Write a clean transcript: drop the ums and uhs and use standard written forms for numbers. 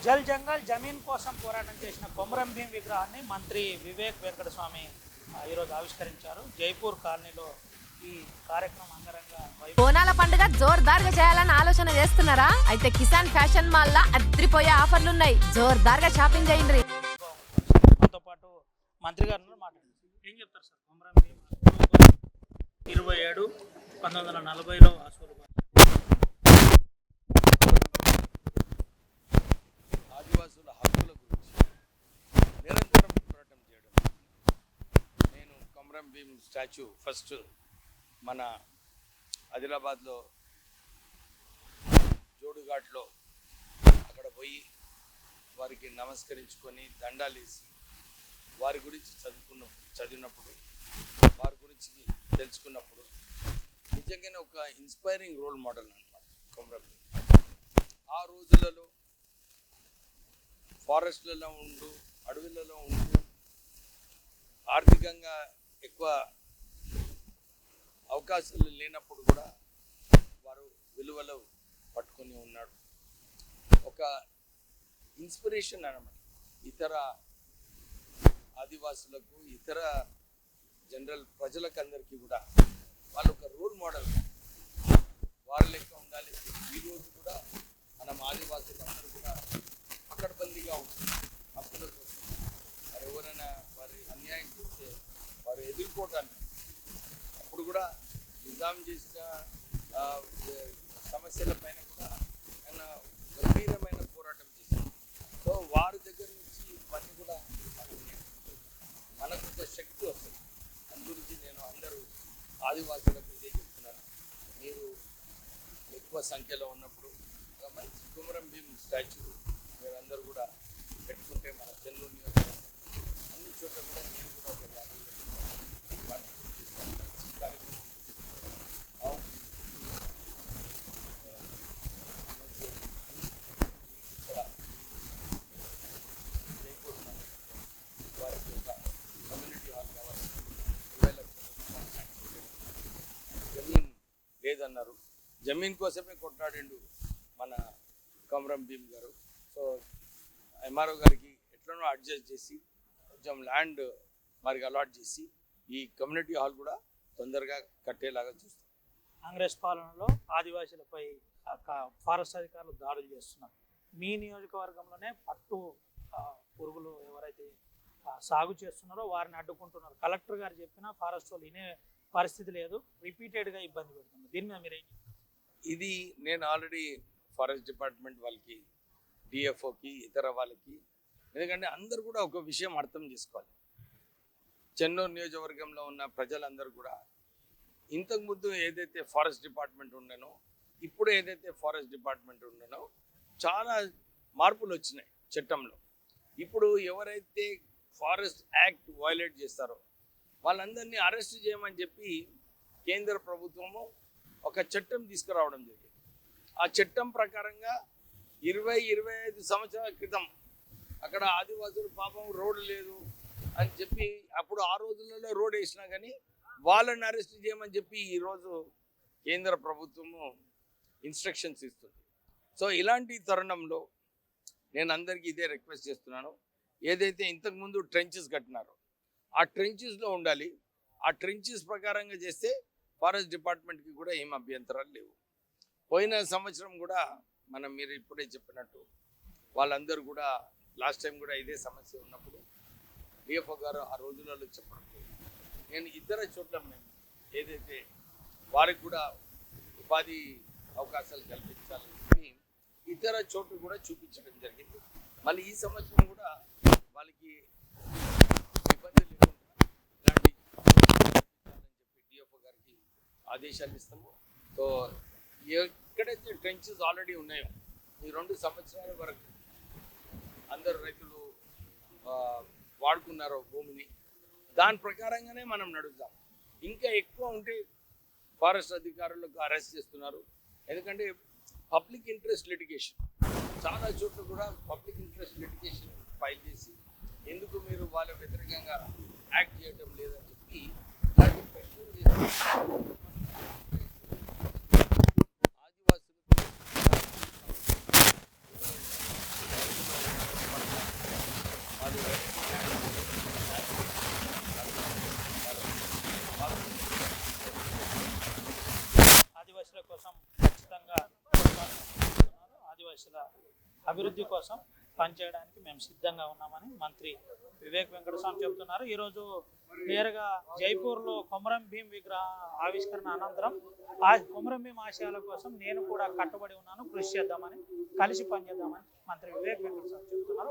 జల్ జంగల్ జమీన్ కోసం పోరాటం చేసిన కొమరం భీం విగ్రహాన్ని మంత్రి వివేక్ వెంకటస్వామి ఈరోజు ఆవిష్కరించారు. జైపూర్ కాలనీలో ఈ కార్యక్రమం అంగరంగ బోనాల పండుగ జోర్దార్గా చేయాలని ఆలోచన చేస్తున్నారా? అయితే కిసాన్ ఫ్యాషన్ మాల్ లా అద్రిపోయే ఆఫర్లు ఉన్నాయి. జోర్దార్గా షాపింగ్ చేయండి. మనతో పాటు మంత్రి గారు మాట్లాడారు. ఏం చెప్తారు సార్? కొమరం భీం 27 1940లో ఆదివాసుల హక్కుల గురించి నిరంతరం పోరాటం చేయడం. నేను కొమరం భీం స్టాచ్యూ ఫస్ట్ మన ఆదిలాబాద్లో జోడుఘాట్లో అక్కడ పోయి వారికి నమస్కరించుకొని దండాలేసి వారి గురించి చదివినప్పుడు వారి గురించి తెలుసుకున్నప్పుడు నిజంగానే ఒక ఇన్స్పైరింగ్ రోల్ మోడల్ అన్నమాట కొమరం భీం. ఆ రోజులలో ఫారెస్ట్లలో ఉంటూ అడవులలో ఉంటూ ఆర్థికంగా ఎక్కువ అవకాశాలు లేనప్పుడు కూడా వారు విలువలు పట్టుకొని ఉన్నాడు. ఒక ఇన్స్పిరేషన్ అన్నమాట ఇతర ఆదివాసులకు, ఇతర జనరల్ ప్రజలకు అందరికీ కూడా వాళ్ళు ఒక రోల్ మోడల్. వారి లెక్క ఉండాలి. ఈరోజు కూడా మనం ఆదివాసులు అందరూ కూడా పకడ్బందీగా ఉంటుంది. హక్కుల కోసం వారు ఎవరైనా వారి అన్యాయం చేస్తే వారు ఎదుర్కోవటానికి అప్పుడు కూడా నిజాం చేసిన సమస్యల పైన కూడా ఆయన గంభీరమైన పోరాటం చేశారు. సో వారి దగ్గర నుంచి ఇవన్నీ కూడా మనకు ఒక శక్తి వస్తుంది. అందు గురించి నేను అందరూ ఆదివాసులకు ఇదే చెప్తున్నాను. మీరు ఎక్కువ సంఖ్యలో ఉన్నప్పుడు ఒక మంచి కొమరం భీం స్టాచ్యూ మీరందరూ కూడా పెట్టుకుంటే మన చెన్నూరు నియోజకవర్గం అన్ని చోట్ల కూడా నేను కూడా ఒక మంచి కార్యక్రమం జైపూర్ వారికి ఒక కమ్యూనిటీ హాల్ కావాలి. 20 లక్షల జమీన్ లేదన్నారు. జమీన్ కోసమే కొట్లాడిండు మన కొమరం భీం గారు. సో ఎంఆర్ఓ గారికి ఎట్లనో అడ్జస్ట్ చేసి కొంచెం ల్యాండ్ వారికి అలాట్ చేసి ఈ కమ్యూనిటీ హాల్ కూడా తొందరగా కట్టేలాగా చూస్తాం. కాంగ్రెస్ పాలనలో ఆదివాసీలపై ఫారెస్ట్ అధికారులు దాడులు చేస్తున్నారు. మీ నియోజకవర్గంలోనే పట్టు పురుగులు ఎవరైతే సాగు చేస్తున్నారో వారిని అడ్డుకుంటున్నారు. కలెక్టర్ గారు చెప్పినా ఫారెస్ట్ వాళ్ళు వినే పరిస్థితి లేదు. రిపీటెడ్గా ఇబ్బంది పెడుతున్నారు. దీని మీద మీరేం చెప్తారు? ఇది నేను ఆల్రెడీ ఫారెస్ట్ డిపార్ట్మెంట్ వాళ్ళకి, డిఎఫ్ఓకి, ఇతర వాళ్ళకి, ఎందుకంటే అందరూ కూడా ఒక విషయం అర్థం చేసుకోవాలి. చెన్నూరు నియోజకవర్గంలో ఉన్న ప్రజలందరూ కూడా ఇంతకుముందు ఏదైతే ఫారెస్ట్ డిపార్ట్మెంట్ ఉండనో, ఇప్పుడు ఏదైతే ఫారెస్ట్ డిపార్ట్మెంట్ ఉండనో చాలా మార్పులు వచ్చినాయి చట్టంలో. ఇప్పుడు ఎవరైతే ఫారెస్ట్ యాక్ట్ వయలేట్ చేస్తారో వాళ్ళందరినీ అరెస్ట్ చేయమని చెప్పి కేంద్ర ప్రభుత్వము ఒక చట్టం తీసుకురావడం జరిగింది. ఆ చట్టం ప్రకారంగా 20-25 సంవత్సరాల క్రితం అక్కడ ఆదివాసులు పాపం రోడ్డు లేదు అని చెప్పి అప్పుడు ఆ రోజులలో రోడ్ వేసినా కానీ వాళ్ళని అరెస్ట్ చేయమని చెప్పి ఈరోజు కేంద్ర ప్రభుత్వము ఇన్స్ట్రక్షన్స్ ఇస్తుంది. సో ఇలాంటి తరుణంలో నేను అందరికీ ఇదే రిక్వెస్ట్ చేస్తున్నాను. ఏదైతే ఇంతకుముందు ట్రెంచెస్ కట్టినారో ఆ ట్రెంచెస్లో ఉండాలి. ఆ ట్రెంచెస్ ప్రకారంగా చేస్తే ఫారెస్ట్ డిపార్ట్మెంట్కి కూడా ఏం అభ్యంతరాలు లేవు. పోయిన సంవత్సరం కూడా మీరు ఇప్పుడే చెప్పినట్టు వాళ్ళందరూ కూడా లాస్ట్ టైం కూడా ఇదే సమస్య ఉన్నప్పుడు డిఎఫ్ఓ గారు ఆ రోజులలో చెప్పినప్పుడు నేను ఇతర చోట్ల మేము ఏదైతే వారికి కూడా ఉపాధి అవకాశాలు కల్పించాలని ఇతర చోట్ల కూడా చూపించడం జరిగింది. మళ్ళీ ఈ సంవత్సరం కూడా వాళ్ళకి ఇబ్బంది లేకుండా ఇలాంటి చెప్పి డిఎఫ్ఓ గారికి ఆదేశాలు ఇస్తాము. సో ఎక్కడైతే ట్రెంచెస్ ఆల్రెడీ ఉన్నాయో ఈ 2 సంవత్సరాల వరకు అందరు రైతులు వాడుకున్నారో భూమిని, దాని ప్రకారంగానే మనం నడుద్దాం. ఇంకా ఎక్కువ ఉంటే ఫారెస్ట్ అధికారులకు అరెస్ట్ చేస్తున్నారు. ఎందుకంటే పబ్లిక్ ఇంట్రెస్ట్ లిటిగేషన్ చాలా చోట్ల కూడా పబ్లిక్ ఇంట్రెస్ట్ లిటిగేషన్ ఫైల్ చేసి ఎందుకు మీరు వాళ్ళ వ్యతిరేకంగా యాక్ట్ చేయడం లేదని చెప్పి ఆదివాసులకు ఆదివాసుల అభివృద్ధి కోసం పనిచేయడానికి మేము సిద్ధంగా ఉన్నామని మంత్రి వివేక్ వెంకటస్వామి చెబుతున్నారు. ఈరోజు నేరుగా జైపూర్లో కొమరం భీం విగ్రహ ఆవిష్కరణ అనంతరం ఆ కొమరం భీం ఆశయాల కోసం నేను కూడా కట్టుబడి ఉన్నాను, కృషి చేద్దామని, కలిసి పనిచేద్దామని మంత్రి వివేక్ వెంకటస్వామి చెబుతున్నారు.